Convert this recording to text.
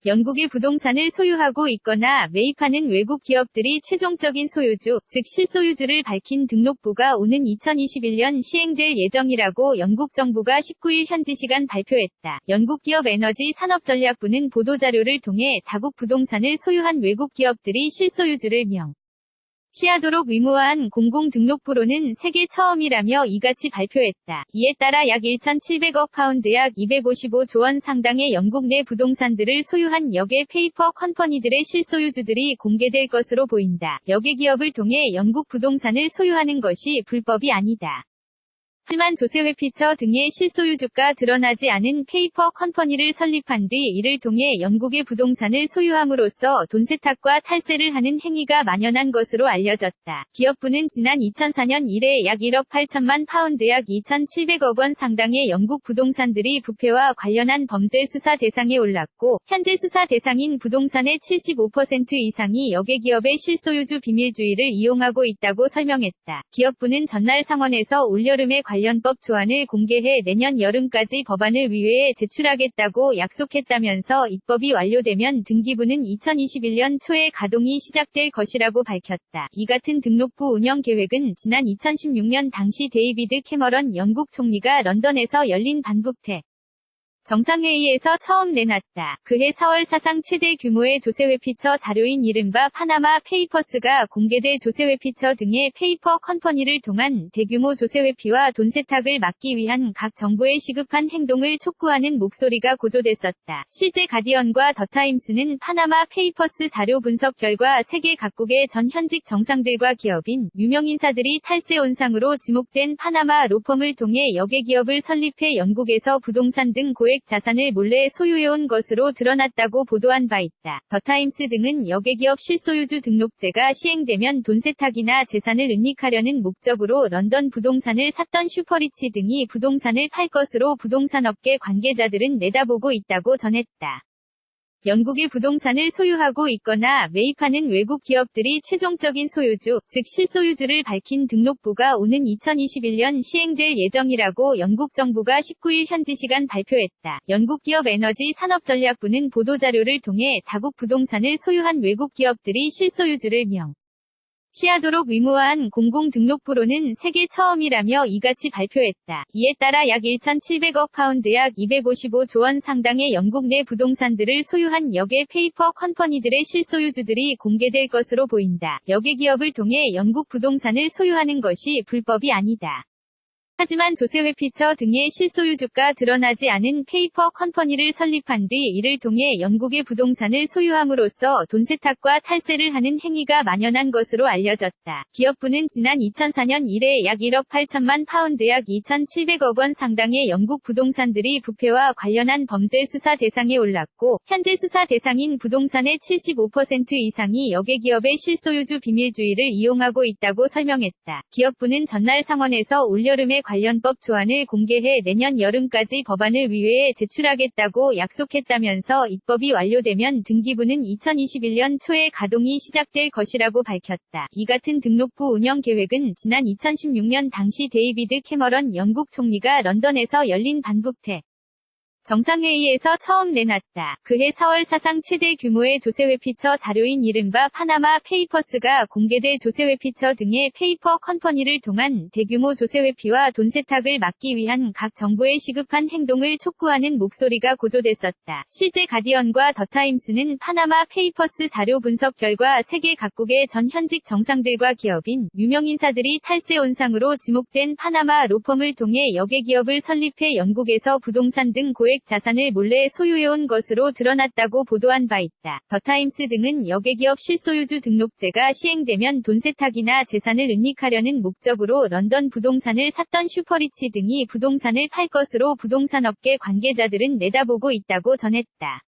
영국의 부동산을 소유하고 있거나 매입하는 외국 기업들이 최종적인 소유주, 즉 실소유주를 밝힌 등록부가 오는 2021년 시행될 예정이라고 영국 정부가 19일 현지 시간 발표했다. 영국 기업 에너지 산업전략부는 보도자료를 통해 자국 부동산을 소유한 외국 기업들이 실소유주를 시하도록 의무화한 공공등록부로는 세계 처음이라며 이같이 발표했다. 이에 따라 약 1,700억 파운드 약 255조 원 상당의 영국 내 부동산들을 소유한 역의 페이퍼 컴퍼니들의 실소유주들이 공개될 것으로 보인다. 역의 기업을 통해 영국 부동산을 소유하는 것이 불법이 아니다. 하지만 조세회피처 등의 실소유주가 드러나지 않은 페이퍼 컴퍼니를 설립한 뒤 이를 통해 영국의 부동산을 소유함으로써 돈 세탁과 탈세를 하는 행위가 만연한 것으로 알려졌다. 기업부는 지난 2004년 이래 약 1억 8천만 파운드 약 2,700억 원 상당의 영국 부동산들이 부패와 관련한 범죄 수사 대상에 올랐고 현재 수사 대상인 부동산의 75% 이상이 역의 기업의 실소유주 비밀주의를 이용하고 있다고 설명했다. 기업부는 전날 상원에서 올여름에 관련법 조안을 공개해 내년 여름까지 법안을 의회에 제출하겠다고 약속했다면서 입법이 완료되면 등기부는 2021년 초에 가동이 시작될 것이라고 밝혔다. 이 같은 등록부 운영 계획은 지난 2016년 당시 데이비드 캐머런 영국 총리가 런던에서 열린 반부패 정상회의에서 처음 내놨다. 그해 4월 사상 최대 규모의 조세회피처 자료인 이른바 파나마 페이퍼스가 공개돼 조세회피처 등의 페이퍼 컴퍼니를 통한 대규모 조세회피와 돈 세탁을 막기 위한 각 정부의 시급한 행동을 촉구하는 목소리가 고조됐었다. 실제 가디언과 더타임스는 파나마 페이퍼스 자료 분석 결과 세계 각국의 전 현직 정상들과 기업인 유명인사들이 탈세 온상으로 지목된 파나마 로펌을 통해 역의 기업을 설립해 영국에서 부동산 등 고액 자산을 몰래 소유해온 것으로 드러났다고 보도한 바 있다. 더타임스 등은 역의 기업 실소유주 등록제가 시행되면 돈 세탁이나 재산을 은닉하려는 목적으로 런던 부동산을 샀던 슈퍼리치 등이 부동산을 팔 것으로 부동산업계 관계자들은 내다보고 있다고 전했다. 영국의 부동산을 소유하고 있거나 매입하는 외국 기업들이 최종적인 소유주, 즉 실소유주를 밝힌 등록부가 오는 2021년 시행될 예정이라고 영국 정부가 19일 현지 시간 발표했다. 영국 기업 에너지 산업전략부는 보도자료를 통해 자국 부동산을 소유한 외국 기업들이 실소유주를 시하도록 의무화한 공공등록부로는 세계 처음이라며 이같이 발표했다. 이에 따라 약 1,700억 파운드 약 255조 원 상당의 영국 내 부동산들을 소유한 역의 페이퍼 컴퍼니들의 실소유주들이 공개될 것으로 보인다. 역의 기업을 통해 영국 부동산을 소유하는 것이 불법이 아니다. 하지만 조세회피처 등의 실소유주가 드러나지 않은 페이퍼 컴퍼니를 설립한 뒤 이를 통해 영국의 부동산을 소유함으로써 돈 세탁과 탈세를 하는 행위가 만연한 것으로 알려졌다. 기업부는 지난 2004년 이래 약 1억 8천만 파운드 약 2,700억 원 상당의 영국 부동산들이 부패와 관련한 범죄 수사 대상에 올랐고 현재 수사 대상인 부동산의 75% 이상이 역의 기업의 실소유주 비밀주의를 이용하고 있다고 설명했다. 기업부는 전날 상원에서 올여름에 관련법 조안을 공개해 내년 여름까지 법안을 의회에 제출하겠다고 약속했다면서 입법이 완료되면 등기부는 2021년 초에 가동이 시작될 것이라고 밝혔다. 이 같은 등록부 운영 계획은 지난 2016년 당시 데이비드 캐머런 영국 총리가 런던에서 열린 반부패 정상회의에서 처음 내놨다. 그해 4월 사상 최대 규모의 조세회피처 자료인 이른바 파나마 페이퍼스가 공개돼 조세회피처 등의 페이퍼 컴퍼니를 통한 대규모 조세회피와 돈 세탁을 막기 위한 각 정부의 시급한 행동을 촉구하는 목소리가 고조됐었다. 실제 가디언과 더타임스는 파나마 페이퍼스 자료 분석 결과 세계 각국의 전 현직 정상들과 기업인 유명인사들이 탈세 온상으로 지목된 파나마 로펌을 통해 역의 기업을 설립해 영국에서 부동산 등 고액 자산을 몰래 소유해온 것으로 드러났다고 보도한 바 있다. 더타임스 등은 역의 기업 실소유주 등록제가 시행되면 돈 세탁이나 재산을 은닉하려는 목적으로 런던 부동산을 샀던 슈퍼리치 등이 부동산을 팔 것으로 부동산업계 관계자들은 내다보고 있다고 전했다.